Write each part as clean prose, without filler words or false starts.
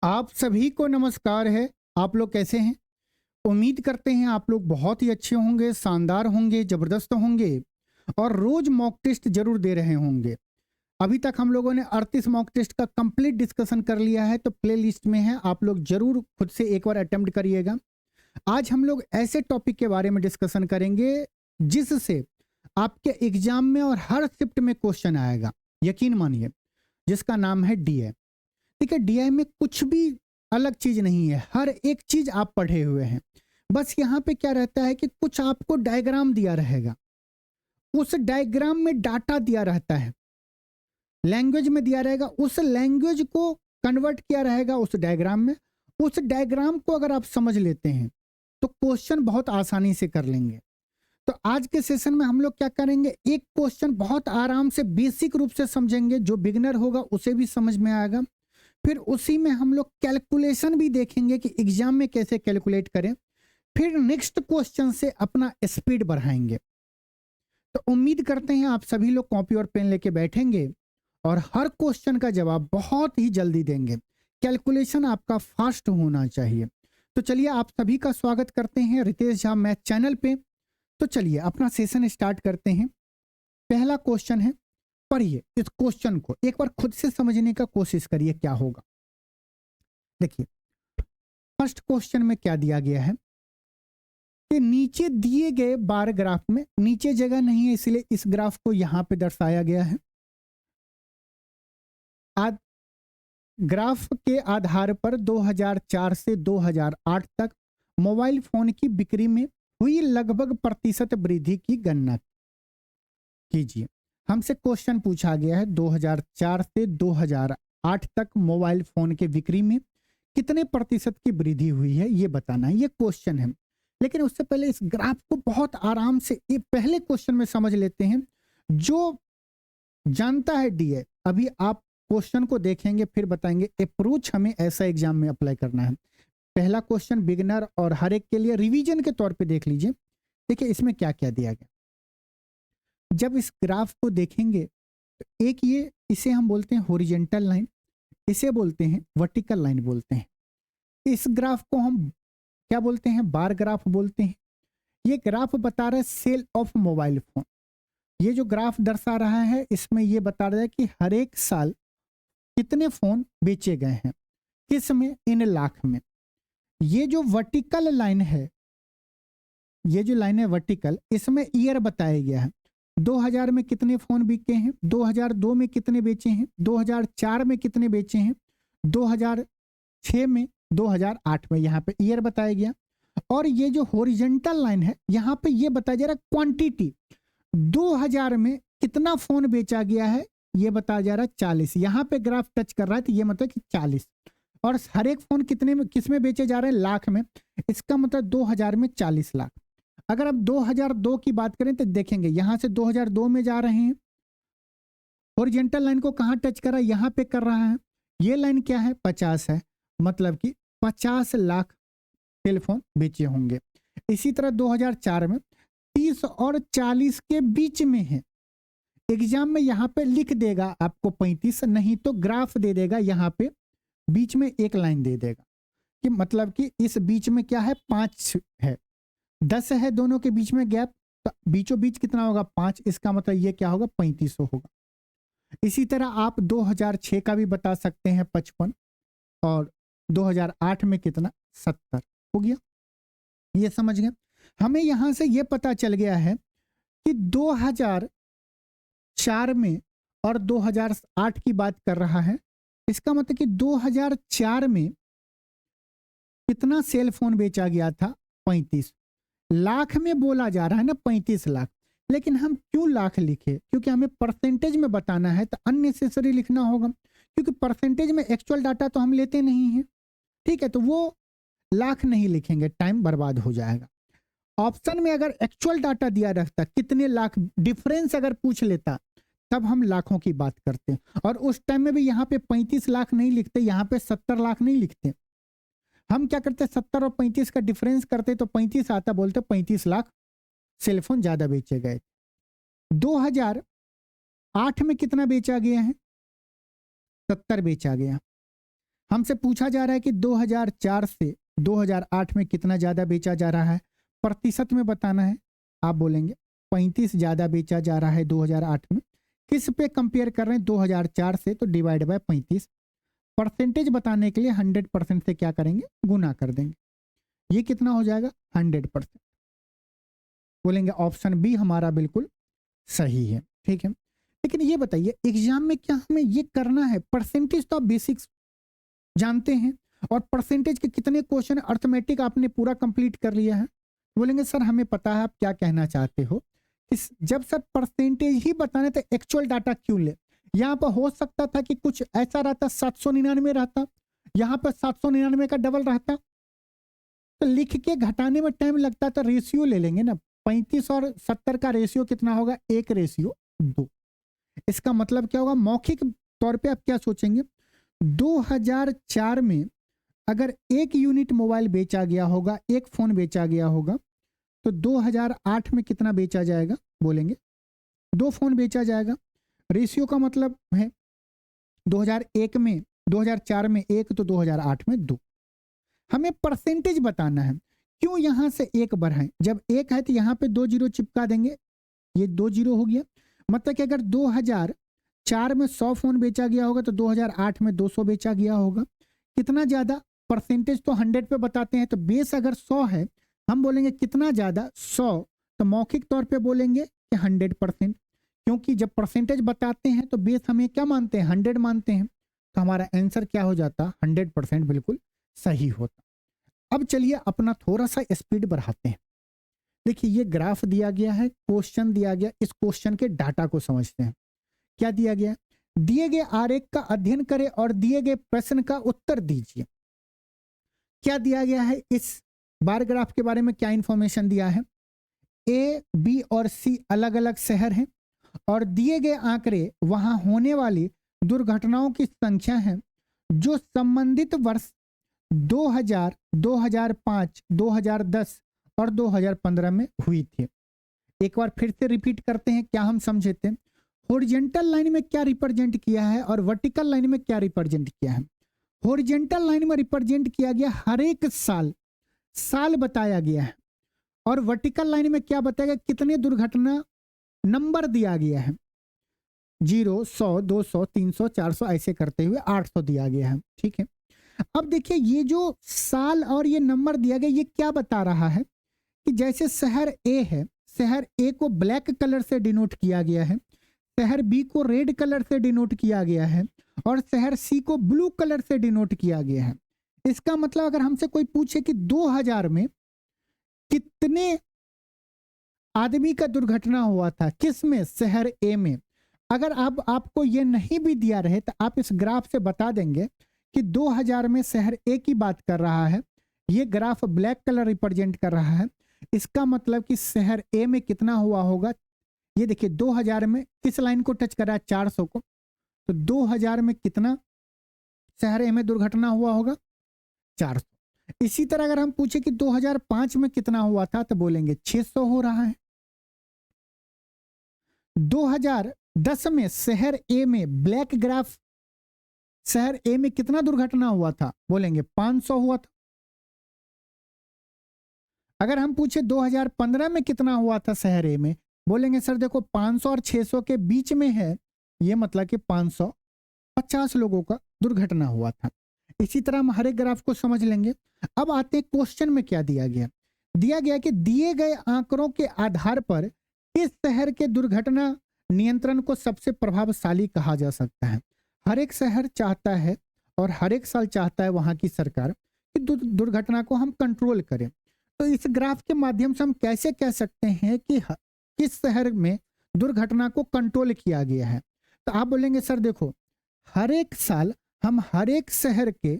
आप सभी को नमस्कार है। आप लोग कैसे हैं? उम्मीद करते हैं आप लोग बहुत ही अच्छे होंगे, शानदार होंगे, जबरदस्त होंगे और रोज मॉक टेस्ट जरूर दे रहे होंगे। अभी तक हम लोगों ने 38 मॉक टेस्ट का कंप्लीट डिस्कशन कर लिया है, तो प्ले लिस्ट में है, आप लोग जरूर खुद से एक बार अटेम्प्ट करिएगा। आज हम लोग ऐसे टॉपिक के बारे में डिस्कशन करेंगे जिससे आपके एग्जाम में और हर शिफ्ट में क्वेश्चन आएगा, यकीन मानिए, जिसका नाम है डीए। ठीक है, डीआई में कुछ भी अलग चीज नहीं है, हर एक चीज आप पढ़े हुए हैं। बस यहाँ पे क्या रहता है कि कुछ आपको डायग्राम दिया रहेगा, उस डायग्राम में डाटा दिया रहता है, लैंग्वेज में दिया रहेगा, उस लैंग्वेज को कन्वर्ट किया रहेगा उस डायग्राम में। उस डायग्राम को अगर आप समझ लेते हैं तो क्वेश्चन बहुत आसानी से कर लेंगे। तो आज के सेशन में हम लोग क्या करेंगे, एक क्वेश्चन बहुत आराम से बेसिक रूप से समझेंगे, जो बिगिनर होगा उसे भी समझ में आएगा। फिर उसी में हम लोग कैलकुलेशन भी देखेंगे कि एग्जाम में कैसे कैलकुलेट करें। फिर नेक्स्ट क्वेश्चन से अपना स्पीड बढ़ाएंगे। तो उम्मीद करते हैं आप सभी लोग कॉपी और पेन लेके बैठेंगे और हर क्वेश्चन का जवाब बहुत ही जल्दी देंगे। कैलकुलेशन आपका फास्ट होना चाहिए। तो चलिए, आप सभी का स्वागत करते हैं रितेश झा मैथ चैनल पे। तो चलिए अपना सेशन स्टार्ट करते हैं। पहला क्वेश्चन है, पढ़िए इस क्वेश्चन को एक बार खुद से समझने का कोशिश करिए क्या होगा। देखिए, फर्स्ट क्वेश्चन में क्या दिया गया है कि नीचे दिए गए बार ग्राफ में, नीचे जगह नहीं है इसलिए इस ग्राफ को यहां पे दर्शाया गया है। ग्राफ के आधार पर 2004 से 2008 तक मोबाइल फोन की बिक्री में हुई लगभग प्रतिशत वृद्धि की गणना कीजिए। हमसे क्वेश्चन पूछा गया है 2004 से 2008 तक मोबाइल फोन के बिक्री में कितने प्रतिशत की वृद्धि हुई है, ये बताना है। ये क्वेश्चन है, लेकिन उससे पहले इस ग्राफ को बहुत आराम से ये पहले क्वेश्चन में समझ लेते हैं। जो जानता है डीए, अभी आप क्वेश्चन को देखेंगे फिर बताएंगे अप्रोच हमें ऐसा एग्जाम में अप्लाई करना है। पहला क्वेश्चन बिगिनर और हर एक के लिए रिवीजन के तौर पे देख लीजिए। देखिए इसमें क्या क्या दिया गया। जब इस ग्राफ को देखेंगे तो एक ये, इसे हम बोलते हैं हॉरिजॉन्टल लाइन, इसे बोलते हैं वर्टिकल लाइन बोलते हैं। इस ग्राफ को हम क्या बोलते हैं, बार ग्राफ बोलते हैं। ये ग्राफ बता रहा है सेल ऑफ मोबाइल फोन। ये जो ग्राफ दर्शा रहा है इसमें ये बता रहा है कि हर एक साल कितने फोन बेचे गए हैं, किस में, इन लाख में। ये जो वर्टिकल लाइन है, ये जो लाइन है वर्टिकल, इसमें ईयर बताया गया है। 2000 में कितने फोन बिके हैं, 2002 में कितने बेचे हैं, 2004 में कितने बेचे हैं, 2006 में, 2008 में, यहाँ पे ईयर बताया गया। और ये जो हॉरिजॉन्टल लाइन है यहाँ पे ये बताया जा रहा है क्वांटिटी, 2000 में कितना फोन बेचा गया है ये बताया जा रहा है 40। यहाँ पे ग्राफ टच कर रहा है तो ये मतलब कि 40। और हर एक फोन कितने में, किस में बेचे जा रहे हैं, लाख में। इसका मतलब 2000 में 40 लाख। अगर अब 2002 की बात करें तो देखेंगे यहाँ से 2002 में जा रहे हैं, हॉरिजॉन्टल लाइन को कहाँ टच कर रहा है, यहाँ पे कर रहा है। ये लाइन क्या है, 50 है, मतलब कि 50 लाख टेलीफोन बेचे होंगे। इसी तरह 2004 में 30 और 40 के बीच में है। एग्जाम में यहाँ पे लिख देगा आपको 35, नहीं तो ग्राफ दे देगा यहाँ पे बीच में एक लाइन दे देगा कि मतलब कि इस बीच में क्या है, 5 है, 10 है दोनों के बीच में गैप, तो बीचों बीच कितना होगा, 5। इसका मतलब ये क्या होगा, 3500 होगा। इसी तरह आप 2006 का भी बता सकते हैं 55, और 2008 में कितना, 70 हो गया। ये समझ गए। हमें यहां से ये पता चल गया है कि 2004 में और 2008 की बात कर रहा है। इसका मतलब कि 2004 में कितना सेल फोन बेचा गया था, 35 लाख में बोला जा रहा है ना, 35 लाख। लेकिन हम क्यों लाख लिखे, क्योंकि हमें परसेंटेज में बताना है तो अननेसेसरी लिखना होगा, क्योंकि परसेंटेज में एक्चुअल डाटा तो हम लेते नहीं हैं। ठीक है, तो वो लाख नहीं लिखेंगे, टाइम बर्बाद हो जाएगा। ऑप्शन में अगर एक्चुअल डाटा दिया रहता, कितने लाख डिफरेंस अगर पूछ लेता, तब हम लाखों की बात करते। और उस टाइम में भी यहाँ पे 35 लाख नहीं लिखते, यहाँ पे 70 लाख नहीं लिखते। हम क्या करते, 70 और 35 का डिफरेंस करते तो 35 आता, बोलते 35 लाख सेलफोन ज्यादा बेचे गए। 2008 में कितना बेचा गया है, 70 बेचा गया। हमसे पूछा जा रहा है कि 2004 से 2008 में कितना ज़्यादा बेचा जा रहा है, प्रतिशत में बताना है। आप बोलेंगे 35 ज़्यादा बेचा जा रहा है 2008 में। किस पे कंपेयर कर रहे हैं 2004 से, तो डिवाइड बाय 35। परसेंटेज बताने के लिए 100% से क्या करेंगे, गुना कर देंगे। ये कितना हो जाएगा 100%। बोलेंगे ऑप्शन बी हमारा बिल्कुल सही है। ठीक है, लेकिन ये बताइए एग्जाम में क्या हमें ये करना है? परसेंटेज तो आप बेसिक्स जानते हैं, और परसेंटेज के कितने क्वेश्चन अर्थमेटिक आपने पूरा कंप्लीट कर लिया है। बोलेंगे सर हमें पता है आप क्या कहना चाहते हो। जब सर परसेंटेज ही बताने तो एक्चुअल डाटा क्यों ले? यहाँ पर हो सकता था कि कुछ ऐसा रहता 799 रहता, यहाँ पर 799 का डबल रहता, तो लिख के घटाने में टाइम लगता, तो रेशियो ले लेंगे ना। 35 और 70 का रेशियो कितना होगा, 1:2। इसका मतलब क्या होगा, मौखिक तौर पे आप क्या सोचेंगे, 2004 में अगर 1 यूनिट मोबाइल बेचा गया होगा, एक फोन बेचा गया होगा, तो 2008 में कितना बेचा जाएगा? बोलेंगे 2 फोन बेचा जाएगा। रेशियो का मतलब है 2001 में 2004 में 1, तो 2008 में 2। हमें परसेंटेज बताना है। क्यों यहां से 1 बढ़ाएं? जब 1 है तो यहां पे 2 जीरो चिपका देंगे, ये 2 जीरो हो गया। मतलब कि अगर 2004 में 100 फोन बेचा गया होगा तो 2008 में 200 बेचा गया होगा। कितना ज्यादा? परसेंटेज तो 100 पे बताते हैं, तो बेस अगर 100 है, हम बोलेंगे कितना ज्यादा 100, तो मौखिक तौर पे बोलेंगे कि 100%। क्योंकि जब परसेंटेज बताते हैं तो बेस हमें क्या मानते हैं, 100 मानते हैं, तो हमारा आंसर क्या हो जाता, 100% बिल्कुल सही होता। अब चलिए अपना थोड़ा सा स्पीड बढ़ाते हैं। देखिए ये ग्राफ दिया गया है, क्वेश्चन दिया गया, इस क्वेश्चन के डाटा को समझते हैं। क्या दिया गया? दिए गए आरेख का अध्ययन करें और दिए गए प्रश्न का उत्तर दीजिए। क्या दिया गया है? इस बार ग्राफ के बारे में क्या इंफॉर्मेशन दिया है? ए, बी और सी अलग अलग शहर हैं, और दिए गए आंकड़े वहां होने वाली दुर्घटनाओं की संख्या है जो संबंधित वर्ष 2000, 2005, 2010 और 2015 में हुई थी। एक बार फिर से रिपीट करते हैं, क्या हम समझे थे? हॉरिजॉन्टल लाइन में क्या रिप्रेजेंट किया है और वर्टिकल लाइन में क्या रिप्रेजेंट किया है? हॉरिजॉन्टल लाइन में रिप्रेजेंट किया गया हर एक साल बताया गया है, और वर्टिकल लाइन में क्या बताया गया, कितने दुर्घटना नंबर दिया गया है, 0, 100, 200, 300, 400 ऐसे करते हुए 800 दिया गया है। ठीक है, अब देखिए ये जो साल और ये नंबर दिया गया, ये क्या बता रहा है कि जैसे शहर ए है, शहर ए को ब्लैक कलर से डिनोट किया गया है, शहर बी को रेड कलर से डिनोट किया गया है, और शहर सी को ब्लू कलर से डिनोट किया गया है। इसका मतलब अगर हमसे कोई पूछे कि 2000 में कितने आदमी का दुर्घटना हुआ था, किस में? शहर ए में। अगर अब आपको ये नहीं भी दिया रहे तो आप इस ग्राफ से बता देंगे कि 2000 में शहर ए की बात कर रहा है, ये ग्राफ ब्लैक कलर रिप्रेजेंट कर रहा है। इसका मतलब कि शहर ए में कितना हुआ होगा? ये देखिए 2000 में किस लाइन को टच कर रहा है, 400 को, तो 2000 में कितना शहर ए में दुर्घटना हुआ होगा, 400। इसी तरह अगर हम पूछे कि 2005 में कितना हुआ था, तो बोलेंगे 600 हो रहा है। 2010 में शहर ए में ब्लैक ग्राफ, शहर ए में कितना दुर्घटना हुआ था, बोलेंगे 500 हुआ था। अगर हम पूछे 2015 में कितना हुआ था शहर ए में, बोलेंगे सर देखो 500 और 600 के बीच में है, ये मतलब कि 550 लोगों का दुर्घटना हुआ था। इसी तरह हम हर एक ग्राफ को समझ लेंगे। अब आते हैं क्वेश्चन में क्या दिया गया। दिया गया कि दिए गए आंकड़ों के आधार पर किस शहर के दुर्घटना नियंत्रण को सबसे प्रभावशाली कहा जा सकता है। हर एक शहर चाहता है और हर एक साल चाहता है वहां की सरकार कि दुर्घटना को हम कंट्रोल करें। तो इस ग्राफ के माध्यम से हम कैसे कह सकते हैं कि किस शहर में दुर्घटना को कंट्रोल किया गया है। तो आप बोलेंगे सर देखो हर एक साल हम हर एक शहर के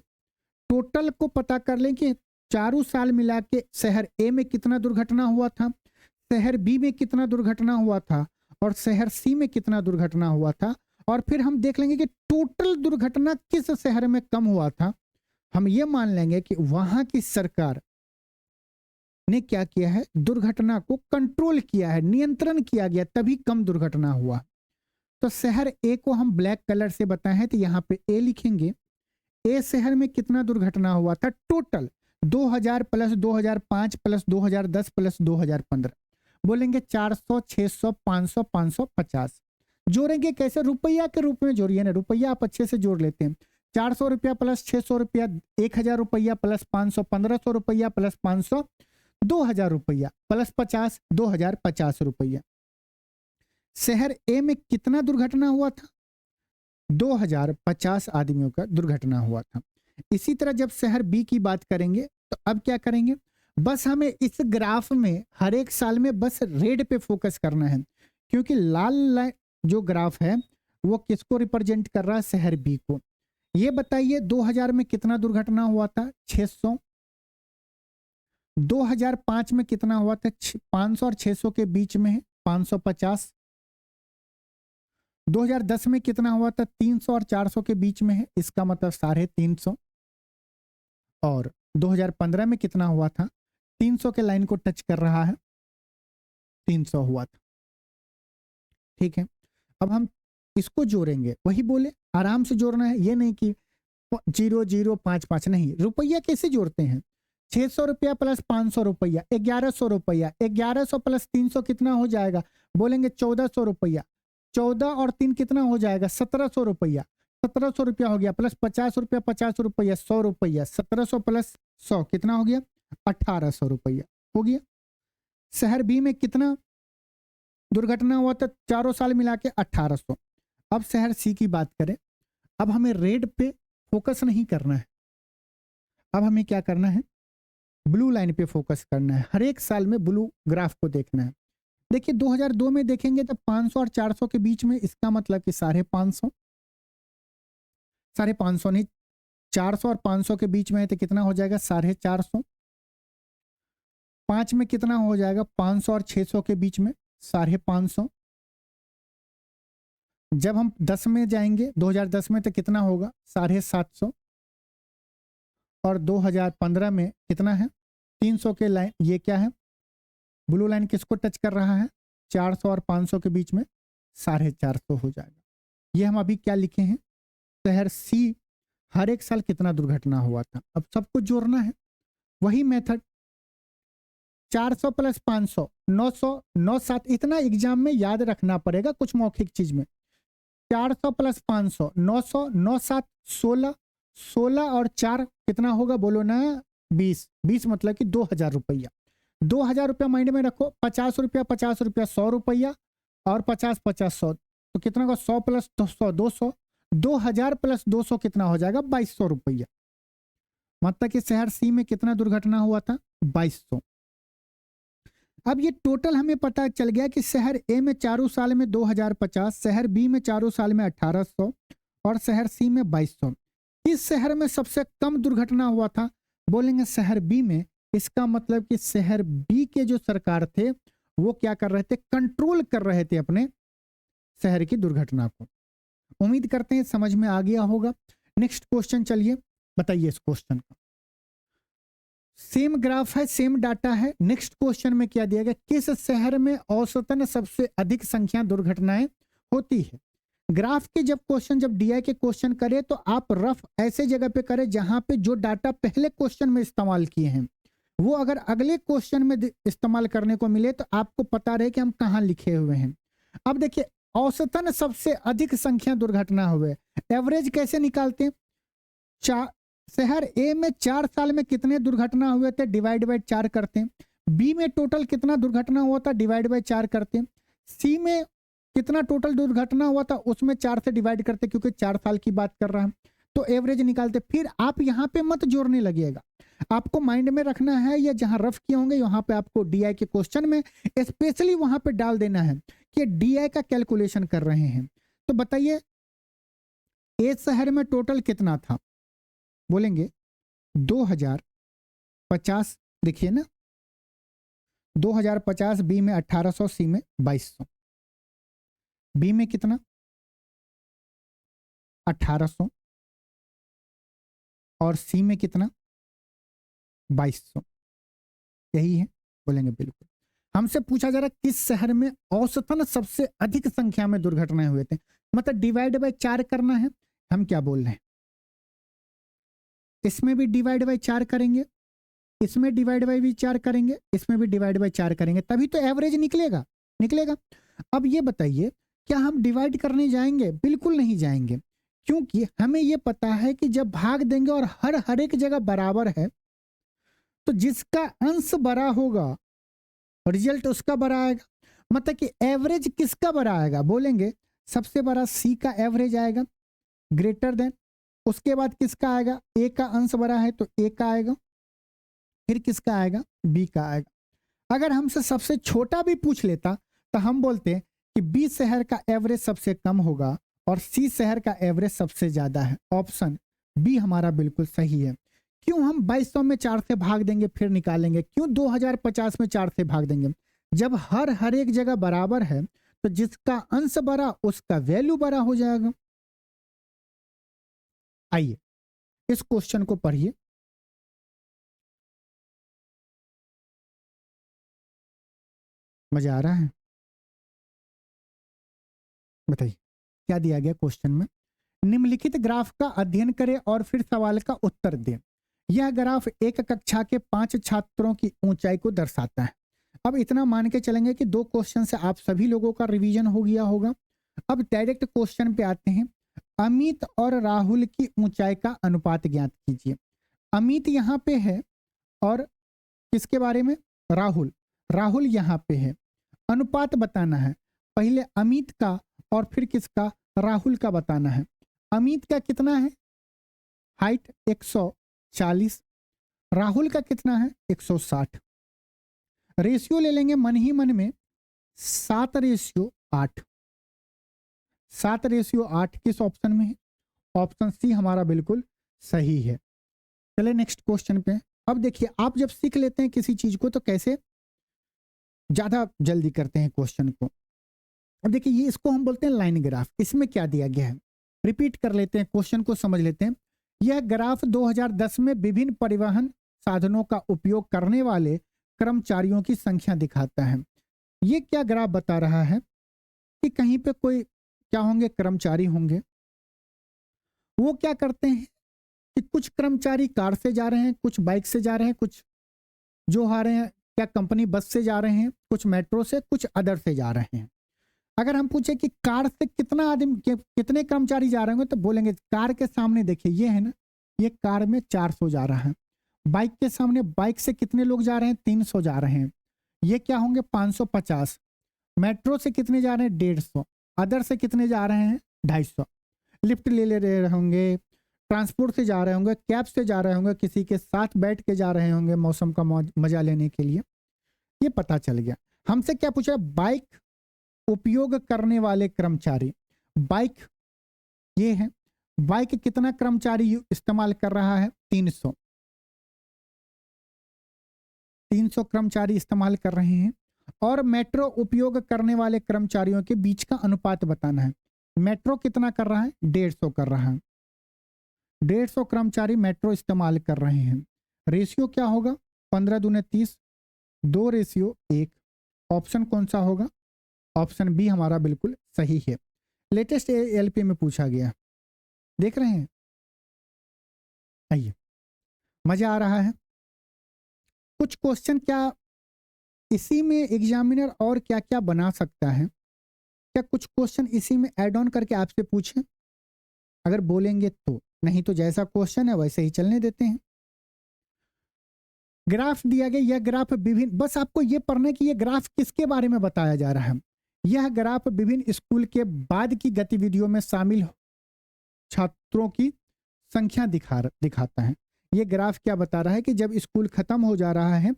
टोटल को पता कर लें कि चारों साल मिला के शहर ए में कितना दुर्घटना हुआ था, शहर बी में कितना दुर्घटना हुआ था, और शहर सी में कितना दुर्घटना हुआ था, और फिर हम देख लेंगे कि टोटल दुर्घटना किस शहर में कम हुआ था। हम ये मान लेंगे कि वहां की सरकार ने क्या किया है, दुर्घटना को कंट्रोल किया है, नियंत्रण किया गया, तभी कम दुर्घटना हुआ। तो शहर ए को हम ब्लैक कलर से बताएं तो यहाँ पे ए लिखेंगे। ए शहर में कितना दुर्घटना हुआ था टोटल? 2000 plus 2005 plus 2010 plus 2015। बोलेंगे 400, 600, 500, 550। जोड़ेंगे कैसे? रुपया के रूप में जोड़िए ना, रुपया आप अच्छे से जोड़ लेते हैं। 400 रुपया प्लस 600 रुपया 1000 रुपया प्लस 500 1500 रुपया प्लस 500 2000 रुपया प्लस 50 2050 रुपया। शहर ए में कितना दुर्घटना हुआ था? 2050 आदमियों का दुर्घटना हुआ था। इसी तरह जब शहर बी की बात करेंगे तो अब क्या करेंगे? बस हमें इस ग्राफ में हर एक साल में बस रेड पे फोकस करना है, क्योंकि लाल लाइन जो ग्राफ है वो किसको रिप्रेजेंट कर रहा है? शहर बी को। ये बताइए 2000 में कितना दुर्घटना हुआ था? 600। 2005 में कितना हुआ था? 500 और 600 के बीच में है 550। 2010 में कितना हुआ था? 300 और 400 के बीच में है, इसका मतलब 350। और 2015 में कितना हुआ था? 300 के लाइन को टच कर रहा है, 300 हुआ था। ठीक है, अब हम इसको जोड़ेंगे, वही बोले आराम से जोड़ना है, ये नहीं कि 0055 नहीं। रुपया कैसे जोड़ते हैं? 600 रुपया प्लस 500 रुपया 1100 रुपया, 1100 प्लस 300 कितना हो जाएगा? बोलेंगे 1400 रुपया। 14 और 3 कितना हो जाएगा? 1700 रुपया। 1700 रुपया हो गया, प्लस 50 रुपया 50 रुपया 100 रुपया। 1700 प्लस 100 कितना हो गया? 1800 रुपया हो गया। शहर बी में कितना दुर्घटना हुआ था? चारों साल मिला के 1800। अब शहर सी की बात करें, अब हमें रेड पे फोकस नहीं करना है, अब हमें क्या करना है? ब्लू लाइन पे फोकस करना है। हर एक साल में ब्लू ग्राफ को देखना है। देखिए 2002 में देखेंगे तो 500 और 400 के बीच में, इसका मतलब कि 550, 550 नहीं, 400 और 500 के बीच में है तो कितना हो जाएगा? 450। 5 में कितना हो जाएगा? 500 और 600 के बीच में 550। जब हम 10 में जाएंगे 2010 में तो कितना होगा? 750। और 2015 में कितना है? 300 के लाइन, ये क्या है? ब्लू लाइन किसको टच कर रहा है? 400 और 500 के बीच में 450 हो जाएगा। ये हम अभी क्या लिखे हैं? शहर सी हर एक साल कितना दुर्घटना हुआ था। अब सबको जोड़ना है, वही मेथड। 400 प्लस 500 900 97, इतना एग्जाम में याद रखना पड़ेगा कुछ मौखिक चीज में। 400 प्लस 500 900 97 16 16 और 4 कितना होगा? बोलो ना 20। 20 मतलब कि 2000 रुपया। 2000 रुपया माइंड में रखो। 50 रुपया 50 रुपया 100 रुपया और 50 50 100, तो कितना होगा? 100 प्लस 100 200। 2000 प्लस 200 कितना हो जाएगा? 2200 रुपया। मतलब कि शहर सी में कितना दुर्घटना हुआ था? 2200। अब ये टोटल हमें पता चल गया कि शहर ए में चारों साल में 2050, शहर बी में चारों साल में 1800 और शहर सी में 2200। इस शहर में सबसे कम दुर्घटना हुआ था, बोलेंगे शहर बी में। इसका मतलब कि शहर बी के जो सरकार थे वो क्या कर रहे थे? कंट्रोल कर रहे थे अपने शहर की दुर्घटना को। उम्मीद करते हैं समझ में आ गया होगा। नेक्स्ट क्वेश्चन चलिए, बताइए इस क्वेश्चन का। सेम ग्राफ है, सेम डाटा है। नेक्स्ट क्वेश्चन में क्या दिया गया? किस शहर में औसतन सबसे अधिक संख्या दुर्घटनाएं होती है? ग्राफ के जब क्वेश्चन, जब डीआई के क्वेश्चन करें तो आप रफ ऐसे जगह पे करें जहां पे जो डाटा पहले क्वेश्चन में इस्तेमाल किए हैं वो अगर अगले क्वेश्चन में इस्तेमाल करने को मिले तो आपको पता रहे कि हम कहां लिखे हुए हैं। अब देखिए औसतन सबसे अधिक संख्या दुर्घटना हुए, एवरेज कैसे निकालते हैं? शहर ए में 4 साल में कितने दुर्घटना हुए थे? डिवाइड बाय 4 करते हैं। बी में टोटल कितना दुर्घटना हुआ था? डिवाइड बाय 4 करते हैं। सी में कितना टोटल दुर्घटना हुआ था? उसमें 4 से डिवाइड करते क्योंकि 4 साल की बात कर रहा है, तो एवरेज निकालते। फिर आप यहाँ पे मत जोड़ने लगेगा, आपको माइंड में रखना है या जहां रफ किए होंगे यहाँ पे आपको डीआई के क्वेश्चन में स्पेशली वहां पे डाल देना है कि डीआई का कैलकुलेशन कर रहे हैं। तो बताइए ए शहर में टोटल कितना था? बोलेंगे 2050। देखिए ना 2050, बी में 1800, सी में 2200। बी में कितना? 1800 और सी में कितना? 2200। यही है? बोलेंगे बिल्कुल। हमसे पूछा जा रहा है किस शहर में औसतन सबसे अधिक संख्या में दुर्घटनाएं हुए थे, मतलब डिवाइड बाय 4 करना है। हम क्या बोल रहे हैं? इसमें भी डिवाइड बाई 4 करेंगे, इसमें डिवाइड बाई भी 4 करेंगे, इसमें भी डिवाइड बाई 4 करेंगे, तभी तो एवरेज निकलेगा निकलेगा। अब ये बताइए, क्या हम डिवाइड करने जाएंगे? बिल्कुल नहीं जाएंगे, क्योंकि हमें ये पता है कि जब भाग देंगे और हर एक जगह बराबर है, तो जिसका अंश बड़ा होगा रिजल्ट उसका बड़ा आएगा। मतलब कि एवरेज किसका बड़ा आएगा? बोलेंगे सबसे बड़ा सी का एवरेज आएगा ग्रेटर देन, उसके बाद किसका आएगा? ए का अंश बड़ा है तो ए का आएगा, फिर किसका आएगा? बी का आएगा। अगर हमसे सबसे छोटा भी पूछ लेता तो हम बोलते कि बी शहर का एवरेज सबसे कम होगा और सी शहर का एवरेज सबसे ज्यादा है। ऑप्शन बी हमारा बिल्कुल सही है। क्यों हम 2200 में 4 से भाग देंगे फिर निकालेंगे? क्यों 2050 में 4 से भाग देंगे? जब हर एक जगह बराबर है तो जिसका अंश बड़ा उसका वैल्यू बड़ा हो जाएगा। आइए इस क्वेश्चन को पढ़िए। मजा आ रहा है? बताइए क्या दिया गया क्वेश्चन में। निम्नलिखित ग्राफ का अध्ययन करें और फिर सवाल का उत्तर दें। यह ग्राफ एक कक्षा के 5 छात्रों की ऊंचाई को दर्शाता है। अब इतना मान के चलेंगे कि 2 क्वेश्चन से आप सभी लोगों का रिवीजन हो गया होगा। अब डायरेक्ट क्वेश्चन पे आते हैं। अमित और राहुल की ऊंचाई का अनुपात ज्ञात कीजिए। अमित यहाँ पे है और किसके बारे में? राहुल। राहुल यहाँ पे है। अनुपात बताना है, पहले अमित का और फिर किसका? राहुल का बताना है। अमित का कितना है? हाइट 140, राहुल का कितना है? 160। रेशियो ले लेंगे मन ही मन में 7:8। 7:8 किस ऑप्शन में है? ऑप्शन सी हमारा बिल्कुल सही है। चले नेक्स्ट क्वेश्चन पे। अब देखिए, आप जब सीख लेते हैं किसी चीज को तो कैसे ज्यादा जल्दी करते हैं क्वेश्चन को। अब देखिए, ये इसको हम बोलते हैं लाइन ग्राफ। इसमें क्या दिया गया है रिपीट कर लेते हैं, क्वेश्चन को समझ लेते हैं। यह ग्राफ 2010 में विभिन्न परिवहन साधनों का उपयोग करने वाले कर्मचारियों की संख्या दिखाता है। ये क्या ग्राफ बता रहा है कि कहीं पे कोई क्या होंगे? कर्मचारी होंगे। वो क्या करते हैं कि कुछ कर्मचारी कार से जा रहे हैं, कुछ बाइक से जा रहे हैं, कुछ जो आ रहे हैं क्या कंपनी बस से जा रहे हैं, कुछ मेट्रो से, कुछ अदर से जा रहे हैं। अगर हम पूछे कि कार से कितना आदमी कितने कर्मचारी जा रहे होंगे तो बोलेंगे कार के सामने देखिए ये है ना, ये कार में 400 जा रहा है। बाइक के सामने बाइक से कितने लोग जा रहे हैं? 300 जा रहे हैं। ये क्या होंगे? 550। मेट्रो से कितने जा रहे हैं? 150। अदर से कितने जा रहे हैं? 250। लिफ्ट ले रहे होंगे, ट्रांसपोर्ट से जा रहे होंगे, कैब से जा रहे होंगे, किसी के साथ बैठ के जा रहे होंगे मौसम का मजा लेने के लिए। ये पता चल गया। हमसे क्या पूछा? बाइक उपयोग करने वाले कर्मचारी। बाइक ये है, बाइक कितना कर्मचारी इस्तेमाल कर रहा है? 300। 300 कर्मचारी इस्तेमाल कर रहे हैं। और मेट्रो उपयोग करने वाले कर्मचारियों के बीच का अनुपात बताना है। मेट्रो कितना कर रहा है? 150 कर रहा है। 150 कर्मचारी मेट्रो इस्तेमाल कर रहे हैं। रेशियो क्या होगा? 15 दूने 30, 2:1। ऑप्शन कौन सा होगा? ऑप्शन बी हमारा बिल्कुल सही है। लेटेस्ट एलपी में पूछा गया, देख रहे हैं। आइए, मजा आ रहा है। कुछ क्वेश्चन क्या इसी में एग्जामिनर और क्या क्या बना सकता है? क्या कुछ क्वेश्चन इसी में ऐड ऑन करके आपसे पूछें? अगर बोलेंगे तो, नहीं तो जैसा क्वेश्चन है वैसे ही चलने देते हैं। ग्राफ दिया गया, यह ग्राफ विभिन्न, बस आपको यह पढ़ना है कि यह ग्राफ किसके बारे में बताया जा रहा है। यह ग्राफ विभिन्न स्कूल के बाद की गतिविधियों में शामिल छात्रों की संख्या दिखाता है। यह ग्राफ क्या बता रहा है कि जब स्कूल खत्म हो जा रहा है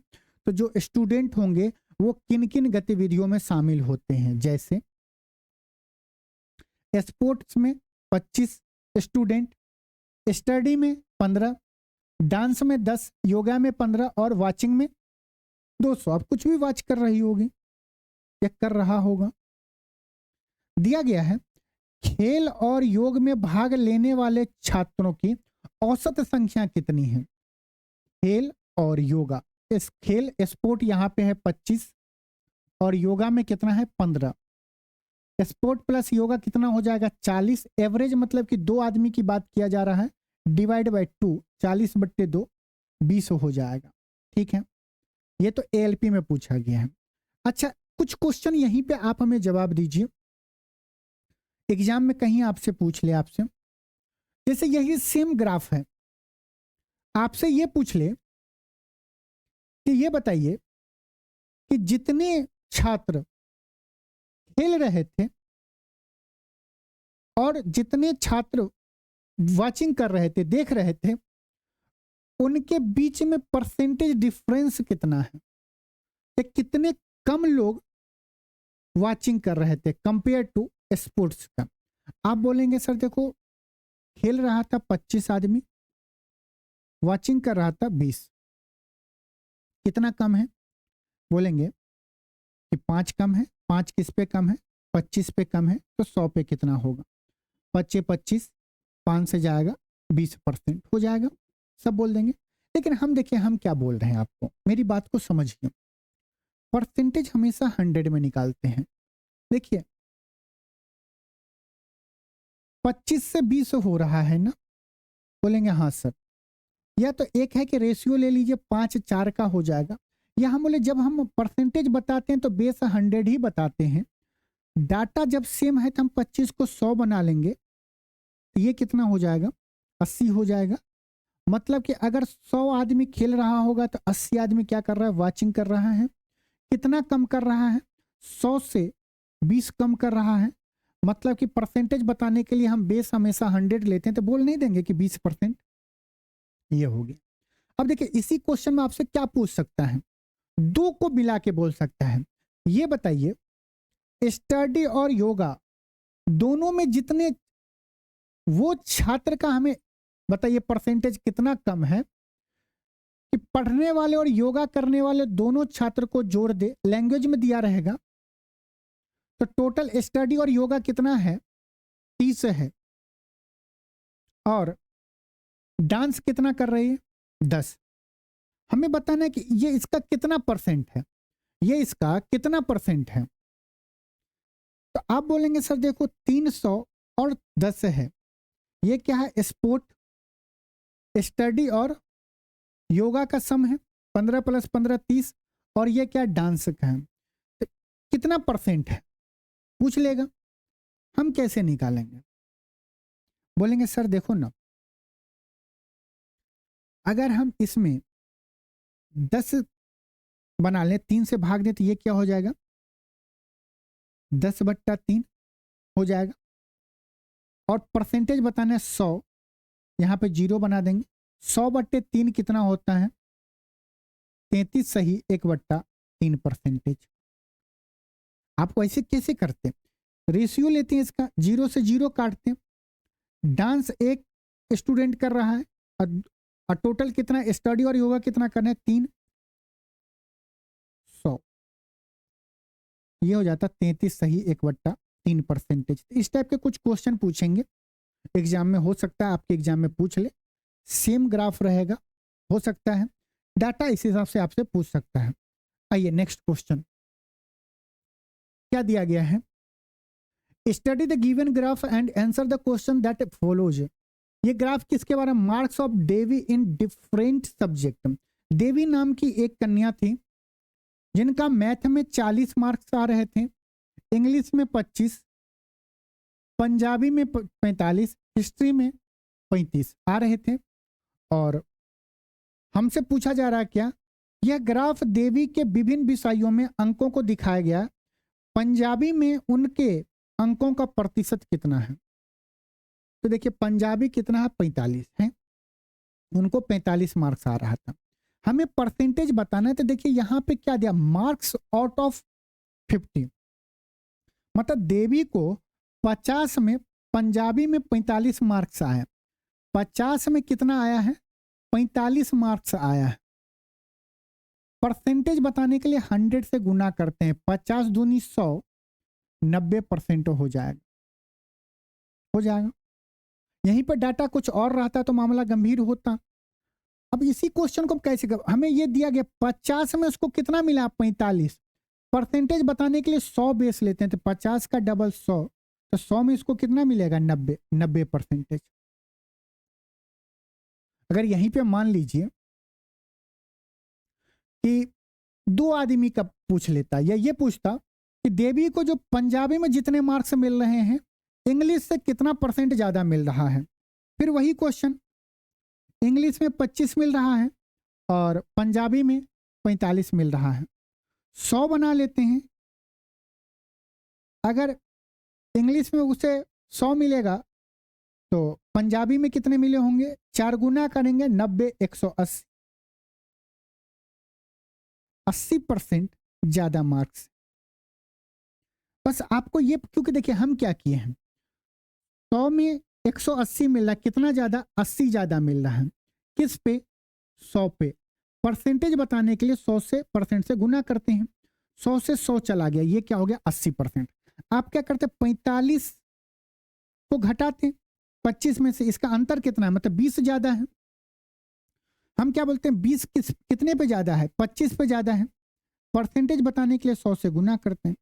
तो जो स्टूडेंट होंगे वो किन किन गतिविधियों में शामिल होते हैं। जैसे स्पोर्ट्स में 25 स्टूडेंट, स्टडी में 15, डांस में 10, योगा में 15 और वाचिंग में 200। आप कुछ भी वॉच कर रही होगी या कर रहा होगा। दिया गया है खेल और योग में भाग लेने वाले छात्रों की औसत संख्या कितनी है? खेल और योगा, इस खेल स्पोर्ट यहाँ पे है 25 और योगा में कितना है? 15। स्पोर्ट प्लस योगा कितना हो जाएगा? 40। एवरेज मतलब कि 2 आदमी की बात किया जा रहा है, डिवाइड बाई 2, 40/2 20 हो जाएगा। ठीक है, ये तो एएलपी में पूछा गया है। अच्छा, कुछ क्वेश्चन यहीं पे आप हमें जवाब दीजिए, एग्जाम में कहीं आपसे पूछ ले, आपसे जैसे यही सेम ग्राफ है, आपसे ये पूछ ले कि ये बताइए कि जितने छात्र खेल रहे थे और जितने छात्र वाचिंग कर रहे थे, देख रहे थे, उनके बीच में परसेंटेज डिफरेंस कितना है, कि कितने कम लोग वाचिंग कर रहे थे कंपेयर टू स्पोर्ट्स का। आप बोलेंगे सर देखो, खेल रहा था 25 आदमी, वाचिंग कर रहा था 20, कितना कम है? बोलेंगे कि 5 कम है। 5 किस पे कम है? 25 पे कम है, तो 100 पे कितना होगा? 25, 5 से जाएगा 20% हो जाएगा, सब बोल देंगे। लेकिन हम देखिए, हम क्या बोल रहे हैं आपको, मेरी बात को समझिए। परसेंटेज हमेशा 100 में निकालते हैं। देखिए 25 से 20 हो रहा है ना, बोलेंगे हाँ सर। या तो एक है कि रेशियो ले लीजिए, 5-4 का हो जाएगा, या हम बोले जब हम परसेंटेज बताते हैं तो बेस 100 ही बताते हैं। डाटा जब सेम है तो हम 25 को 100 बना लेंगे, तो ये कितना हो जाएगा? 80 हो जाएगा। मतलब कि अगर 100 आदमी खेल रहा होगा तो 80 आदमी क्या कर रहा है? वाचिंग कर रहा है। कितना कम कर रहा है? 100 से 20 कम कर रहा है। मतलब कि परसेंटेज बताने के लिए हम बेस हमेशा 100 लेते हैं, तो बोल नहीं देंगे कि 20%। ये हो गया। अब देखिए, इसी क्वेश्चन में आपसे क्या पूछ सकता है? 2 को मिला के बोल सकता है, ये बताइए स्टडी और योगा दोनों में जितने वो छात्र का हमें बताइए परसेंटेज कितना कम है कि पढ़ने वाले और योगा करने वाले दोनों छात्र को जोड़ दे, लैंग्वेज में दिया रहेगा, तो टोटल स्टडी और योगा कितना है? 30 है। और डांस कितना कर रही है? 10। हमें बताना है कि ये इसका कितना परसेंट है, ये इसका कितना परसेंट है। तो आप बोलेंगे सर देखो 300 और 10 है, ये क्या है? स्पोर्ट, स्टडी और योगा का सम है, 15 + 15 30, और ये क्या? डांस का है। तो कितना परसेंट है पूछ लेगा, हम कैसे निकालेंगे? बोलेंगे सर देखो ना, अगर हम इसमें 10 बना लें, 3 से भाग दें, तो ये क्या हो जाएगा? 10/3 हो जाएगा। और परसेंटेज बताना है 100, यहाँ पे 0 बना देंगे। 100/3 कितना होता है? 33 सही, 1/3 परसेंटेज। आपको ऐसे कैसे करते हैं? रेशियो लेते हैं इसका, 0 से 0 काटते हैं। डांस एक स्टूडेंट कर रहा है, और टोटल कितना? स्टडी और योगा कितना करना है? 3, 100, ये हो जाता 33 सही, 1/3 परसेंटेज। इस टाइप के कुछ क्वेश्चन पूछेंगे एग्जाम में, हो सकता है आपके एग्जाम में पूछ ले। सेम ग्राफ रहेगा, हो सकता है डाटा इस हिसाब से आपसे पूछ सकता है। आइए नेक्स्ट क्वेश्चन, क्या दिया गया है? Study the given graph and answer the question that follows. ये ग्राफ किसके बारे में? Marks of Devi in different subject. Devi नाम की एक कन्या थी जिनका मैथ में 40 मार्क्स आ रहे थे, इंग्लिश में 25, पंजाबी में 45, हिस्ट्री में 35 आ रहे थे। और हमसे पूछा जा रहा है क्या? यह ग्राफ देवी के विभिन्न विषयों में अंकों को दिखाया गया, पंजाबी में उनके अंकों का प्रतिशत कितना है? तो देखिए पंजाबी कितना है? 45 है, उनको 45 मार्क्स आ रहा था। हमें परसेंटेज बताना है, तो देखिए यहां पे क्या दिया? Marks out of 50। मतलब देवी को 50 में, पंजाबी में 45 मार्क्स आया, 50 में कितना आया है? 45 मार्क्स आया है। परसेंटेज बताने के लिए 100 से गुना करते हैं, 50 दूनी 100, 90% हो जाएगा, हो जाएगा। यहीं पर डाटा कुछ और रहता तो मामला गंभीर होता। अब इसी क्वेश्चन को कैसे कर, हमें ये दिया गया 50 में उसको कितना मिला? 45। परसेंटेज बताने के लिए 100 बेस लेते हैं, तो 50 का डबल 100, तो 100 में इसको कितना मिलेगा? 90 परसेंटेज। अगर यहीं पे मान लीजिए कि दो आदमी का पूछ लेता या ये पूछता कि देवी को जो पंजाबी में जितने मार्क्स मिल रहे हैं, इंग्लिश से कितना परसेंट ज़्यादा मिल रहा है। फिर वही क्वेश्चन, इंग्लिश में 25 मिल रहा है और पंजाबी में 45 मिल रहा है। 100 बना लेते हैं। अगर इंग्लिश में उसे 100 मिलेगा तो पंजाबी में कितने मिले होंगे? 4 गुना करेंगे, 90, 180, 80% ज़्यादा मार्क्स। बस आपको ये, क्योंकि देखिए हम क्या किए हैं, 100 में 180 मिल रहा है, कितना ज़्यादा? 80 ज़्यादा मिल रहा है। किस पे? 100 पे। परसेंटेज बताने के लिए 100 से परसेंट से गुना करते हैं। 100 से 100 चला गया, ये क्या हो गया? 80%। आप क्या करते? 45 को घटाते 25 में से, इसका अंतर कितना है? मतलब 20 ज़्यादा है। हम क्या बोलते हैं, 20 कितने पे ज़्यादा है? 25 पे ज़्यादा है। परसेंटेज बताने के लिए 100 से गुना करते हैं,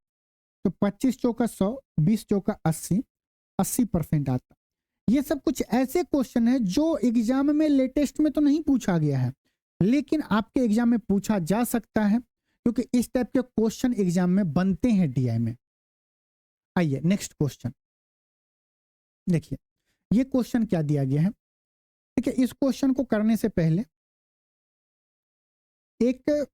तो 25 चौका 100, 20 चौका 80, 80% आता। ये सब कुछ ऐसे क्वेश्चन है जो एग्जाम में लेटेस्ट में तो नहीं पूछा गया है, लेकिन आपके एग्जाम में पूछा जा सकता है, क्योंकि इस टाइप के क्वेश्चन एग्जाम में बनते हैं डीआई में। आइए नेक्स्ट क्वेश्चन देखिए, ये क्वेश्चन क्या दिया गया है। देखिए, इस क्वेश्चन को करने से पहले एक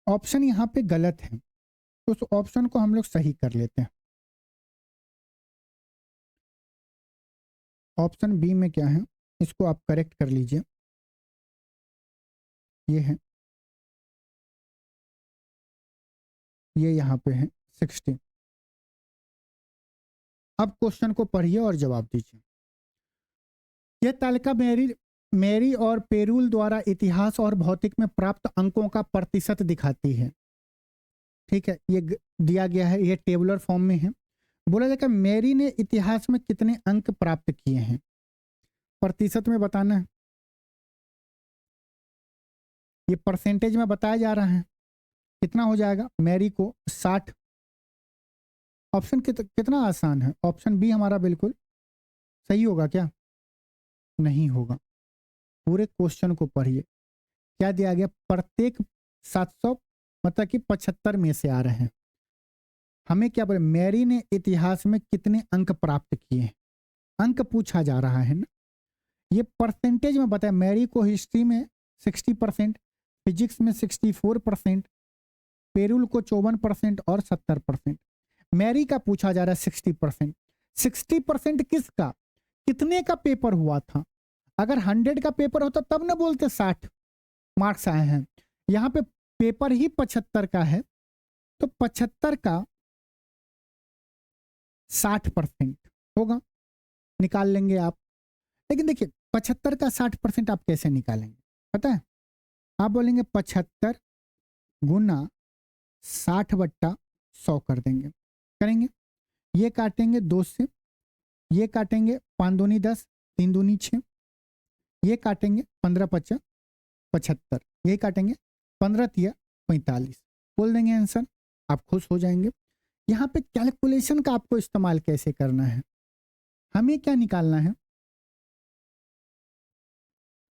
ऑप्शन यहां पे गलत है, तो उस ऑप्शन को हम लोग सही कर लेते हैं। ऑप्शन बी में क्या है, इसको आप करेक्ट कर लीजिए। ये है, ये यहाँ पे है 60। अब क्वेश्चन को पढ़िए और जवाब दीजिए। यह तालिका मेरी और पेरूल द्वारा इतिहास और भौतिक में प्राप्त अंकों का प्रतिशत दिखाती है। ठीक है, ये दिया गया है, ये टेबुलर फॉर्म में है। बोला जाएगा मेरी ने इतिहास में कितने अंक प्राप्त किए हैं, प्रतिशत में बताना है। ये परसेंटेज में बताया जा रहा है। कितना हो जाएगा? मैरी को 60। ऑप्शन कितना आसान है, ऑप्शन बी हमारा बिल्कुल सही होगा क्या? नहीं होगा। पूरे क्वेश्चन को पढ़िए, क्या दिया गया? प्रत्येक 700 मतलब कि 75 में से आ रहे हैं। हमें क्या बोले, मैरी ने इतिहास में कितने अंक प्राप्त किए हैं, अंक पूछा जा रहा है ना। ये परसेंटेज में बताया, मैरी को हिस्ट्री में 60%, फिजिक्स में 64%, पेरुल को 54% और 70%। मैरी का पूछा जा रहा है 60%। 60% किसका, कितने का पेपर हुआ था? अगर 100 का पेपर होता तब ना बोलते 60 मार्क्स आए हैं। यहाँ पे पेपर ही 75 का है, तो 75 का 60% होगा, निकाल लेंगे आप। लेकिन देखिए 75 का 60% आप कैसे निकालेंगे पता है? आप बोलेंगे 75 गुना 60/100 कर देंगे, करेंगे। ये काटेंगे 2 से, ये काटेंगे 5 दूनी 10, 3 दूनी 6, ये काटेंगे 15 5 75, ये काटेंगे 15 तिया 45, बोल देंगे आंसर। आप खुश हो जाएंगे। यहाँ पे कैलकुलेशन का आपको इस्तेमाल कैसे करना है, हमें क्या निकालना है?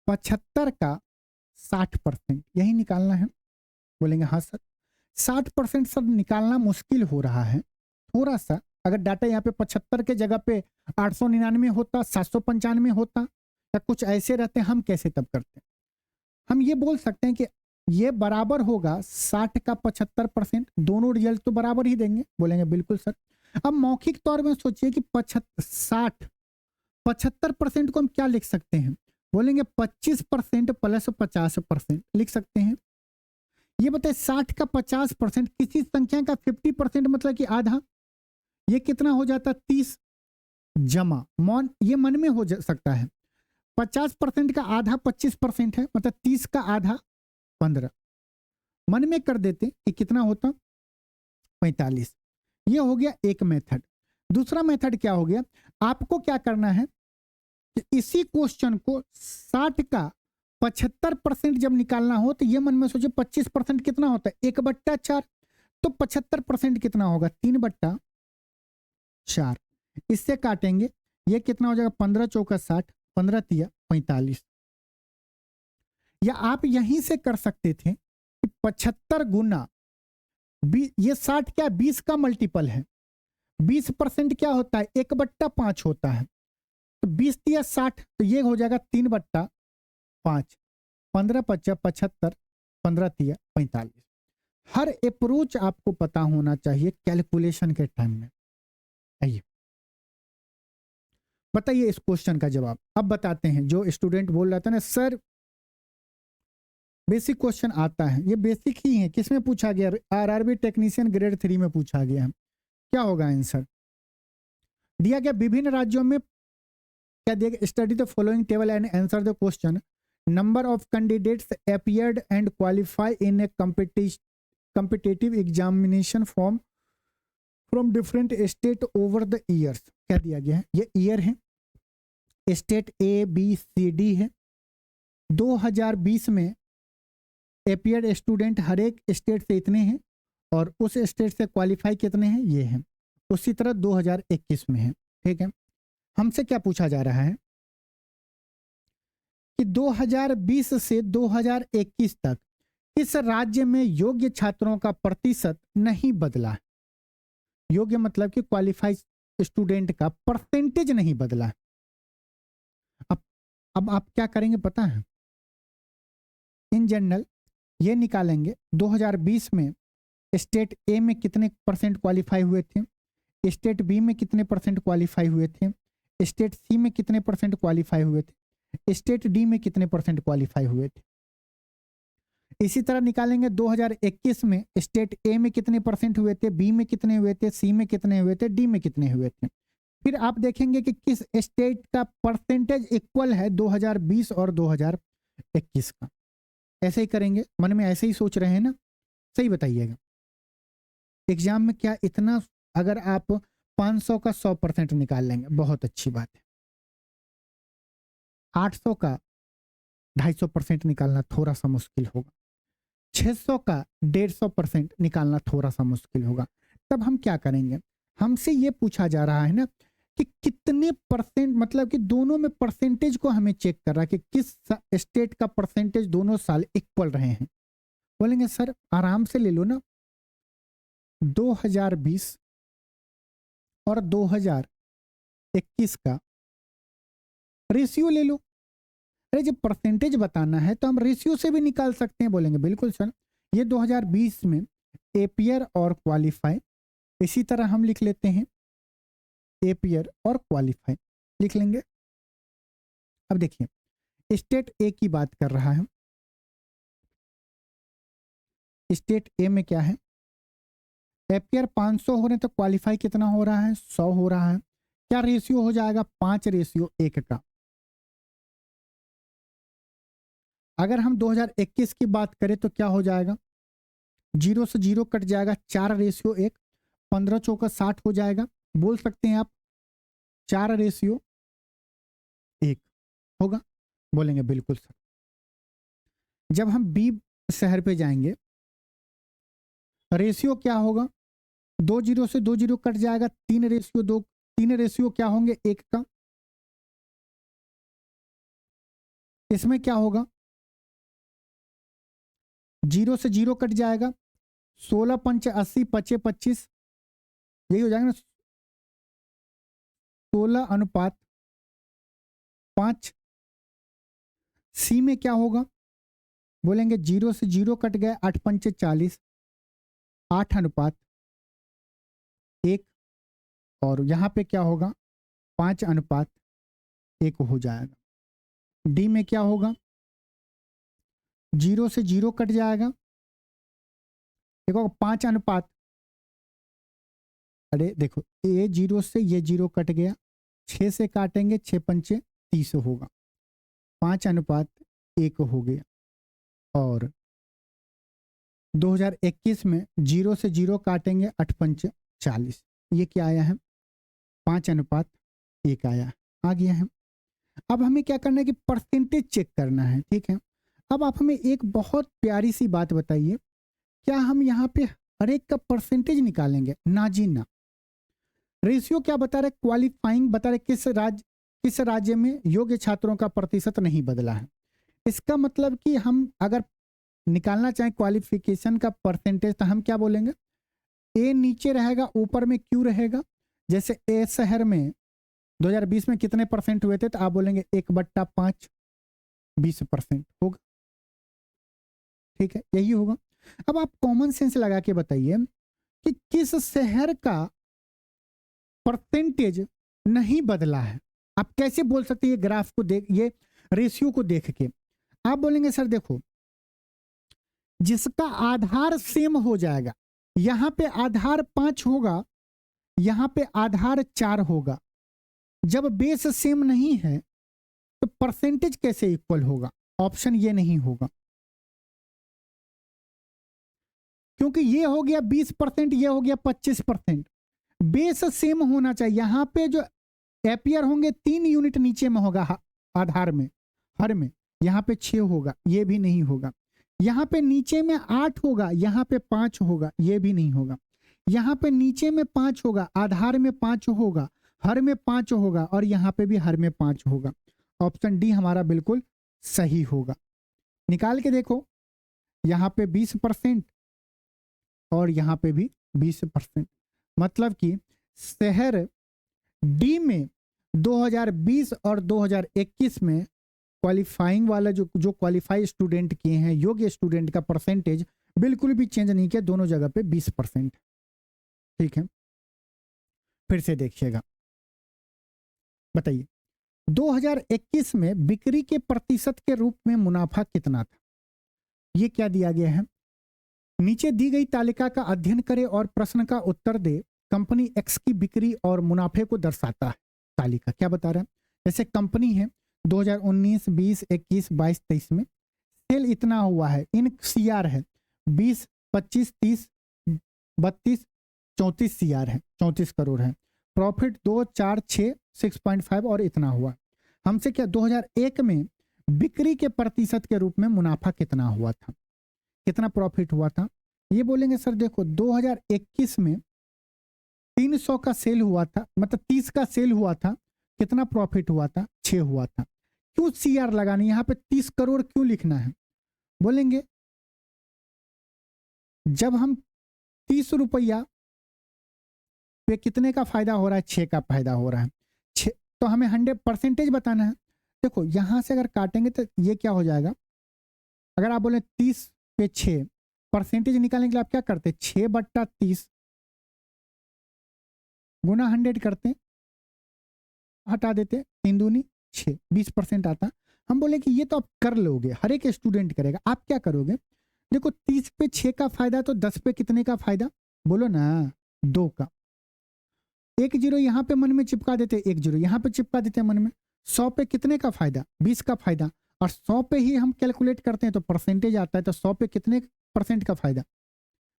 75 का 60% यही निकालना है। बोलेंगे हाँ सर, 60% सर निकालना मुश्किल हो रहा है थोड़ा सा। अगर डाटा यहाँ पे 75 के जगह पे 899 होता, 795 होता, या कुछ ऐसे रहते, हम कैसे तब करते? हम ये बोल सकते हैं कि ये बराबर होगा 60 का 75%, दोनों रिजल्ट तो बराबर ही देंगे। बोलेंगे बिल्कुल सर। अब मौखिक तौर में सोचिए कि 75% को हम क्या लिख सकते हैं? बोलेंगे 25% प्लस 50% लिख सकते हैं। ये बताए 60 का 50%, किसी संख्या का 50% मतलब कि आधा, ये कितना हो जाता? 30 जमा ये मन में हो सकता है। 50% का आधा 25% है, मतलब 30 का आधा 15, मन में कर देते कि कितना होता? 45। ये हो गया एक मेथड। दूसरा मेथड क्या हो गया? आपको क्या करना है कि इसी क्वेश्चन को 60 का 75% जब निकालना हो तो ये मन में सोचिए 25% कितना होता है? 1/4। तो 75% कितना होगा? 3/4। इससे काटेंगे, ये कितना हो जाएगा? 15 चौका 60, 15 तिया 45। या आप यहीं से कर सकते थे कि 75 गुना ये 60 क्या 20 का मल्टीपल है। 20% क्या होता है 1/5 होता है। तो 20 तिया 60 तो ये हो जाएगा 3/5। 15 पच्चा 75, 15 तिया 45। हर अप्रोच आपको पता होना चाहिए कैलकुलेशन के टाइम में। आइए बताइए इस क्वेश्चन का जवाब। अब बताते हैं। जो स्टूडेंट बोल रहा था ना सर बेसिक क्वेश्चन आता है, ये बेसिक ही है। किसमें पूछा गया? आरआरबी टेक्नीशियन ग्रेड 3 में पूछा गया है। क्या होगा आंसर? दिया गया विभिन्न राज्यों में क्या दिया गया? Study the following table and answer the question. Number of candidates appeared and qualify in A competitive examination from different state over the years। क्या दिया गया है? ये ईयर है, state A B C D है। 2020 में अपीयर्ड स्टूडेंट हर एक state से इतने हैं और उस स्टेट से क्वालिफाई कितने हैं ये हैं। उसी तरह 2021 में है। ठीक है, हमसे क्या पूछा जा रहा है कि 2020 से 2021 तक इस राज्य में योग्य छात्रों का प्रतिशत नहीं बदला है। योग्य मतलब कि क्वालिफाइड स्टूडेंट का परसेंटेज नहीं बदला है। अब आप क्या करेंगे पता है? इन जनरल ये निकालेंगे 2020 में स्टेट ए में कितने परसेंट क्वालिफाई हुए थे, स्टेट बी में कितने परसेंट क्वालिफाई हुए थे, स्टेट सी में कितने परसेंट क्वालिफाई हुए थे, स्टेट डी में कितने परसेंट क्वालिफाई हुए थे। इसी तरह निकालेंगे 2021 में स्टेट ए में कितने परसेंट हुए थे, बी में कितने हुए थे, सी में कितने हुए थे, डी में कितने हुए थे। फिर आप देखेंगे कि किस स्टेट का परसेंटेज इक्वल है 2020 और 2021 का। ऐसे ही करेंगे। मन में ऐसे ही सोच रहे हैं ना? सही बताइएगा। एग्जाम में क्या इतना, अगर आप 500 का 100% निकाल लेंगे बहुत अच्छी बात है। 800 का 250% निकालना थोड़ा सा मुश्किल होगा। 600 का 150% निकालना थोड़ा सा मुश्किल होगा। तब हम क्या करेंगे? हमसे ये पूछा जा रहा है ना कि कितने परसेंट, मतलब कि दोनों में परसेंटेज को हमें चेक कर रहा है कि किस स्टेट का परसेंटेज दोनों साल इक्वल रहे हैं। बोलेंगे सर आराम से ले लो ना, 2020 और 2021 का रेशियो ले लो। अरे जब परसेंटेज बताना है तो हम रेशियो से भी निकाल सकते हैं। बोलेंगे बिल्कुल सर, ये 2020 में एपियर और क्वालिफाई, इसी तरह हम लिख लेते हैं एपियर और क्वालिफाई लिख लेंगे। अब देखिए स्टेट ए की बात कर रहा है। स्टेट ए में क्या है? एपियर 500 हो रहे हैं तो क्वालिफाई कितना हो रहा है? 100 हो रहा है। क्या रेशियो हो जाएगा? 5:1 का। अगर हम 2021 की बात करें तो क्या हो जाएगा? 0 से 0 कट जाएगा, 4:1। 15 चौका 60 हो जाएगा। बोल सकते हैं आप 4:1 होगा। बोलेंगे बिल्कुल सर। जब हम बी शहर पे जाएंगे रेशियो क्या होगा? 2 0 से 2 0 कट जाएगा, 3:2। 3 क्या होंगे? 1 का। इसमें क्या होगा? 0 से 0 कट जाएगा, 16 पंच 80, 25 25, यही हो जाएगा ना, 16:5। सी में क्या होगा? बोलेंगे 0 से 0 कट गए, 8 पंच 40, 8:1। और यहां पे क्या होगा? 5:1 हो जाएगा। डी में क्या होगा? 0 से 0 कट जाएगा, देखो 5:, अरे देखो ये 0 से ये 0 कट गया, 6 से काटेंगे, 6 पंचे 30 होगा, 5:1 हो गया। और 2021 में 0 से 0 काटेंगे, 8 पंचे 40, ये क्या आया है? 5:1 आया, आ गया है। अब हमें क्या करना है कि परसेंटेज चेक करना है। ठीक है, अब आप हमें एक बहुत प्यारी सी बात बताइए, क्या हम यहाँ पे हर एक का परसेंटेज निकालेंगे? ना जी ना। रेशियो क्या बता रहे? क्वालिफाइंग बता रहे किस राज्य किस राज्य में योग्य छात्रों का प्रतिशत नहीं बदला है। इसका मतलब कि हम अगर निकालना चाहें क्वालिफिकेशन का परसेंटेज तो हम क्या बोलेंगे, ए नीचे रहेगा ऊपर में क्यू रहेगा। जैसे ए शहर में 2020 में कितने परसेंट हुए थे, तो आप बोलेंगे 1/5 20% होगा। ठीक है, यही होगा। अब आप कॉमन सेंस लगा के बताइए कि किस शहर का परसेंटेज नहीं बदला है। आप कैसे बोल सकते हैं, ये ग्राफ को देख, ये रेशियो को देख के आप बोलेंगे सर देखो, जिसका आधार सेम हो जाएगा, यहां पे आधार 5 होगा, यहां पे आधार 4 होगा। जब बेस सेम नहीं है तो परसेंटेज कैसे इक्वल होगा? ऑप्शन ये नहीं होगा, क्योंकि ये हो गया 20%, ये हो गया 25%। बेस सेम होना चाहिए। यहां पे जो एपियर होंगे 3 यूनिट नीचे में होगा आधार में, हर में, यहां पे 6 होगा, ये भी नहीं होगा। यहां पे नीचे में 8 होगा, यहां पे 5 होगा, ये भी नहीं होगा। यहां पे नीचे में 5 होगा, आधार में 5 होगा, हर में 5 होगा, और यहां पे भी हर में 5 होगा। ऑप्शन डी हमारा बिल्कुल सही होगा। निकाल के देखो, यहां पे 20% और यहां पे भी 20%, मतलब कि शहर डी में 2020 और 2021 में क्वालिफाइंग वाला जो क्वालिफाई स्टूडेंट किए हैं, योग्य स्टूडेंट का परसेंटेज बिल्कुल भी चेंज नहीं किया, दोनों जगह पे 20%। ठीक है, फिर से देखिएगा, बताइए 2021 में बिक्री के प्रतिशत के रूप में मुनाफा कितना था? ये क्या दिया गया है, नीचे दी गई तालिका का अध्ययन करें और प्रश्न का उत्तर दे। कंपनी एक्स की बिक्री और मुनाफे को दर्शाता है। तालिका क्या बता रहा है? जैसे कंपनी है 2019, 20, 21, 22, 23 में सेल इतना हुआ है, इन सीआर है 20, 25, 30, 32, 34 सीआर है, 34 करोड़ है। प्रॉफिट 2, 4, 6, 6.5 और इतना हुआ। हमसे क्या 2001 में बिक्री के प्रतिशत के रूप में मुनाफा कितना हुआ था, कितना प्रॉफिट हुआ था? ये बोलेंगे सर देखो 2021 में 300 का सेल हुआ था, मतलब 30 का सेल हुआ था, कितना प्रॉफिट हुआ था? 6 हुआ था। क्यों सीआर लगानी, यहां पे 30 करोड़ क्यों लिखना है? बोलेंगे जब हम 30 रुपया पे कितने का फायदा हो रहा है? 6 का फायदा हो रहा है। 6 तो हमें 100% बताना है। देखो यहां से अगर काटेंगे तो ये क्या हो जाएगा, अगर आप बोले 30 पे 6 परसेंटेज निकालने के लिए आप क्या करते? 6/30 गुना 100 करते, हटा देते, 3 दूनी 6, 20% आता। हम बोले कि ये तो आप कर लोगे, हर एक स्टूडेंट करेगा। आप क्या करोगे? देखो 30 पे 6 का फायदा, तो 10 पे कितने का फायदा? बोलो ना, 2 का। 1 जीरो यहाँ पे मन में चिपका देते, 1 जीरो यहाँ पे चिपका देते मन में। 100 पे कितने का फायदा? 20 का फायदा। और 100 पे ही हम कैलकुलेट करते हैं तो परसेंटेज आता है, तो 100 पे कितने परसेंट का फायदा?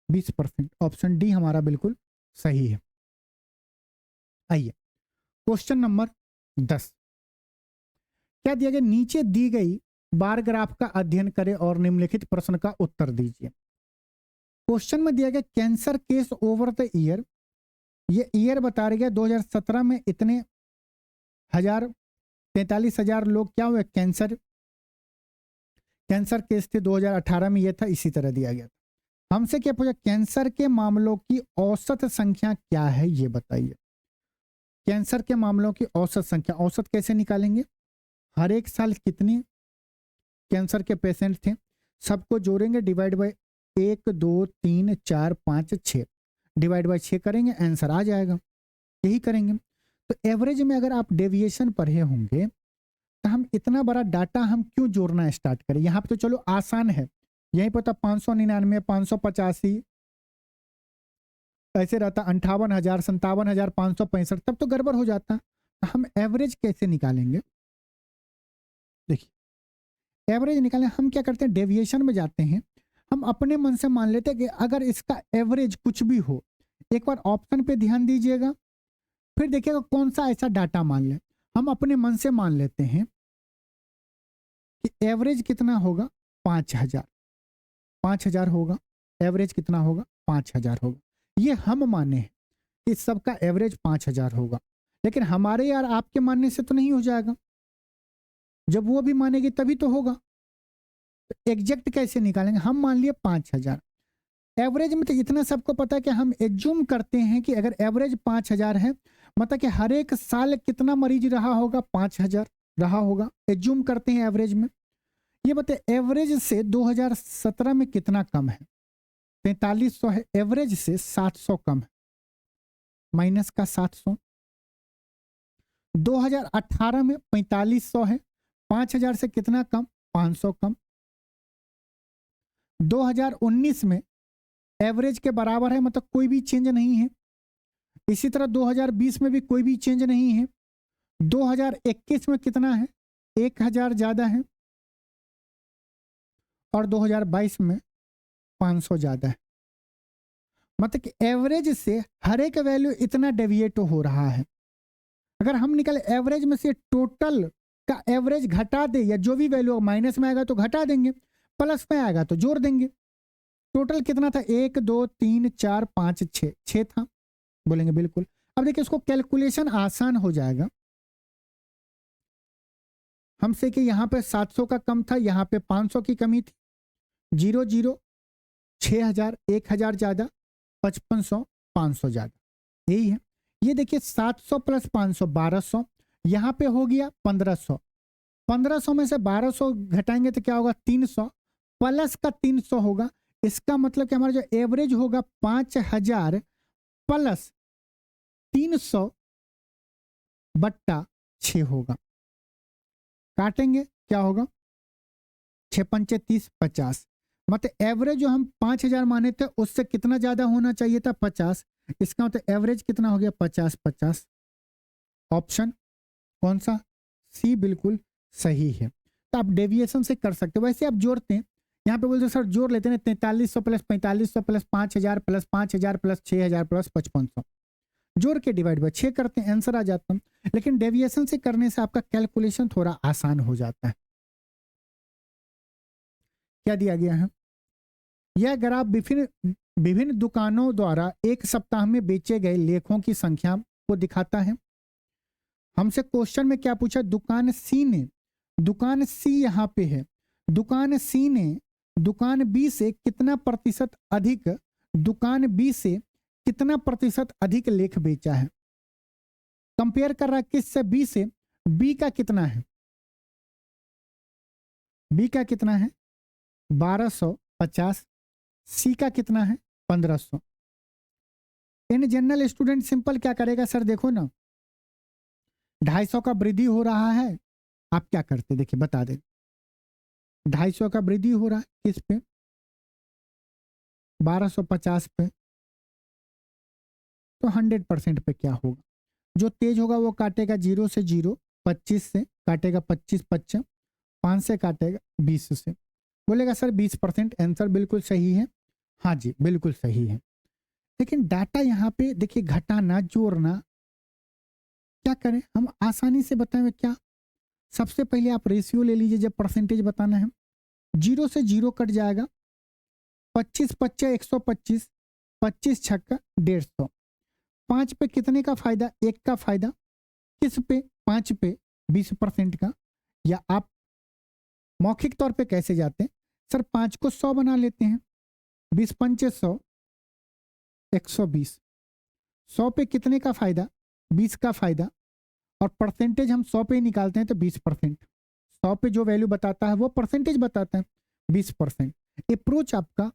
20%। ऑप्शन डी हमारा बिल्कुल सही है। आइए क्वेश्चन नंबर 10 क्या दिया गया, नीचे दी गई बार ग्राफ का अध्ययन करें और निम्नलिखित प्रश्न का उत्तर दीजिए। क्वेश्चन में दिया गया cancer case over the year, ये ईयर बता रही है 2017 में इतने 43,000 लोग क्या हुए, कैंसर केस थे। 2018 में ये था, इसी तरह दिया गया था। हमसे क्या पूछा, कैंसर के मामलों की औसत संख्या क्या है, ये बताइए। कैंसर के मामलों की औसत संख्या, औसत कैसे निकालेंगे? हर एक साल कितने कैंसर के पेशेंट थे, सबको जोड़ेंगे, डिवाइड बाय 1, 2, 3, 4, 5, 6, डिवाइड बाय 6 करेंगे, आंसर आ जाएगा। यही करेंगे। तो एवरेज में अगर आप डेविएशन पढ़े होंगे तो हम इतना बड़ा डाटा हम क्यों जोड़ना स्टार्ट करें? यहाँ पे तो चलो आसान है, यहीं पर तो 599, 585 ऐसे रहता, 58,000, 57,565, तब तो गड़बड़ हो जाता। हम एवरेज कैसे निकालेंगे? देखिए एवरेज निकालें, हम क्या करते हैं, डेविएशन में जाते हैं, हम अपने मन से मान लेते हैं कि अगर इसका एवरेज कुछ भी हो, एक बार ऑप्शन पे ध्यान दीजिएगा, फिर देखिएगा कौन सा ऐसा डाटा मान ले। हम अपने मन से मान लेते हैं कि एवरेज कितना होगा, 5,000, 5,000 होगा। एवरेज कितना होगा? 5,000 होगा। ये हम माने हैं कि सबका एवरेज 5,000 होगा, लेकिन हमारे यार आपके मानने से तो नहीं हो जाएगा, जब वो भी मानेगी तभी तो होगा। तो एग्जैक्ट कैसे निकालेंगे? हम मान लिए 5,000, एवरेज में तो इतना सबको पता है कि हम एज्यूम करते हैं कि अगर एवरेज 5,000 है, मतलब कि हर एक साल कितना मरीज रहा होगा, 5,000 रहा होगा, एज्यूम करते हैं एवरेज में। ये बताए एवरेज से 2017 में कितना कम है? 4300 है, एवरेज से 700 कम है, माइनस का 700। 2018 में 4500 है, 5,000 से कितना कम? 500 कम। 2019 में एवरेज के बराबर है, मतलब कोई भी चेंज नहीं है। इसी तरह 2020 में भी कोई भी चेंज नहीं है। 2021 में कितना है? 1,000 ज्यादा है, और 2022 में 500 ज्यादा है। मतलब कि एवरेज से हर एक वैल्यू इतना डेविएट हो रहा है। अगर हम निकले एवरेज में से टोटल का एवरेज घटा दे, या जो भी वैल्यू माइनस में आएगा तो घटा देंगे, प्लस में आएगा तो जोड़ देंगे। टोटल कितना था? 1 2 3 4 5 6, 6 था, बोलेंगे बिल्कुल। अब देखिए इसको कैलकुलेशन आसान हो जाएगा हमसे कि यहाँ पे 700 का कम था, यहाँ पे 500 की कमी थी। 0 0 6,000, 1,000 ज्यादा, 5500, 500 ज्यादा, यही है। ये देखिए 700 प्लस 500 1200, यहाँ पे हो गया 1500। 1500 में से 1200 घटाएंगे तो क्या होगा? 300, प्लस का 300 होगा। इसका मतलब कि हमारा जो एवरेज होगा 5,000 प्लस 300 बट्टा 6 होगा। काटेंगे क्या होगा? 6 पंचे 30, 50। मतलब एवरेज जो हम 5,000 माने थे उससे कितना ज्यादा होना चाहिए था? 50। इसका मतलब एवरेज कितना हो गया? 50 50। ऑप्शन कौन सा? सी बिल्कुल सही है। तो आप डेविएशन से कर सकते हो। वैसे आप जोड़ते हैं, यहाँ पे बोलते सर जोड़ लेते हैं 4300 plus 4500 plus 5,000 plus 5,000 plus 6,000 plus 5500, जोड़ के डिवाइड बाय 6 करते हैं, आंसर आ जाता है। लेकिन डेविएशन से करने से आपका कैलकुलेशन थोड़ा आसान हो जाता है। क्या दिया गया है? यह ग्राफ विभिन्न विभिन्न दुकानों द्वारा एक सप्ताह में बेचे गए लेखों की संख्या को दिखाता है। हमसे क्वेश्चन में क्या पूछा? दुकान सी ने, दुकान सी यहाँ पे है, दुकान सी ने दुकान बी से कितना प्रतिशत अधिक, दुकान बी से कितना प्रतिशत अधिक लेख बेचा है। कंपेयर कर रहा है किस से? बी से। बी का कितना है? बी का कितना है? 1250। सी का कितना है? 1500। इन जनरल स्टूडेंट सिंपल क्या करेगा सर? देखो ना 250 का वृद्धि हो रहा है, आप क्या करते? देखिए बता दे, 250 का वृद्धि हो रहा है किस पे? 1250 पे। तो 100% पे क्या होगा? जो तेज होगा वो काटेगा 0 से 0, 25 से काटेगा 25 25, 5 से काटेगा 20 से, बोलेगा सर 20%। आंसर बिल्कुल सही है। हाँ जी बिल्कुल सही है। लेकिन डाटा यहाँ पे देखिए घटाना जोड़ना क्या करें हम? आसानी से बताएं क्या? सबसे पहले आप रेशियो ले लीजिए, जब परसेंटेज बताना है 0 से 0 कट जाएगा, 25 25 125, 25 छक्का 150। 5 पे कितने का फायदा? 1 का फायदा। किस पे? 5 पे 20% का। या आप मौखिक तौर पे कैसे जाते हैं सर? 5 को 100 बना लेते हैं, 20 पंचे 100, 120। 100 पे कितने का फायदा? 20 का फायदा। और परसेंटेज हम 100 पे ही निकालते हैं तो 20%। 100 पे जो वैल्यू बताता है वो परसेंटेज बताता है, 20%। अप्रोच आपका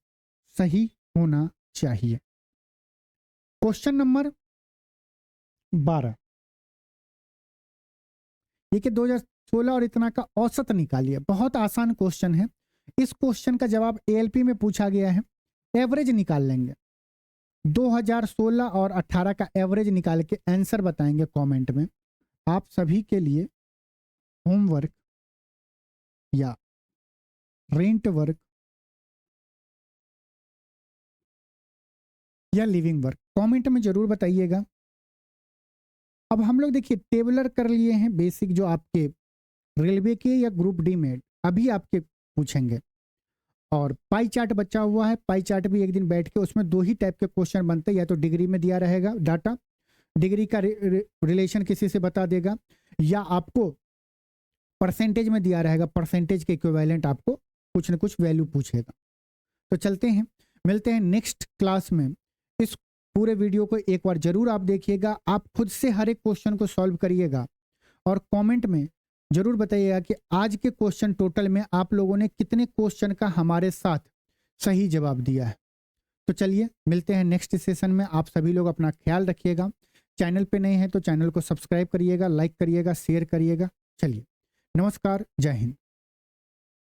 सही होना चाहिए। क्वेश्चन नंबर 12, ये कि 2016 और इतना का औसत निकालिए। बहुत आसान क्वेश्चन है। इस क्वेश्चन का जवाब एएलपी में पूछा गया है। एवरेज निकाल लेंगे, 2016 और 18 का एवरेज निकाल के आंसर बताएंगे कमेंट में। आप सभी के लिए होमवर्क या रेंट वर्क या लिविंग वर्क कमेंट में जरूर बताइएगा। अब हम लोग देखिए टेबलर कर लिए हैं बेसिक, जो आपके रेलवे के या ग्रुप डी में अभी आपके पूछेंगे। और पाई चार्ट बचा हुआ है, पाई चार्ट भी एक दिन बैठ के उसमें 2 ही टाइप के क्वेश्चन बनते हैं, या तो डिग्री में दिया रहेगा डाटा, डिग्री का रिलेशन किसी से बता देगा, या आपको परसेंटेज में दिया रहेगा, परसेंटेज के इक्विवेलेंट आपको कुछ न कुछ वैल्यू पूछेगा। तो चलते हैं, मिलते हैं नेक्स्ट क्लास में। इस पूरे वीडियो को एक बार जरूर आप देखिएगा, आप खुद से हर एक क्वेश्चन को सॉल्व करिएगा और कमेंट में जरूर बताइएगा कि आज के क्वेश्चन टोटल में आप लोगों ने कितने क्वेश्चन का हमारे साथ सही जवाब दिया है। तो चलिए मिलते हैं नेक्स्ट सेशन में। आप सभी लोग अपना ख्याल रखिएगा। चैनल पे नए हैं तो चैनल को सब्सक्राइब करिएगा, लाइक करिएगा, शेयर करिएगा। चलिए, नमस्कार, जय हिंद।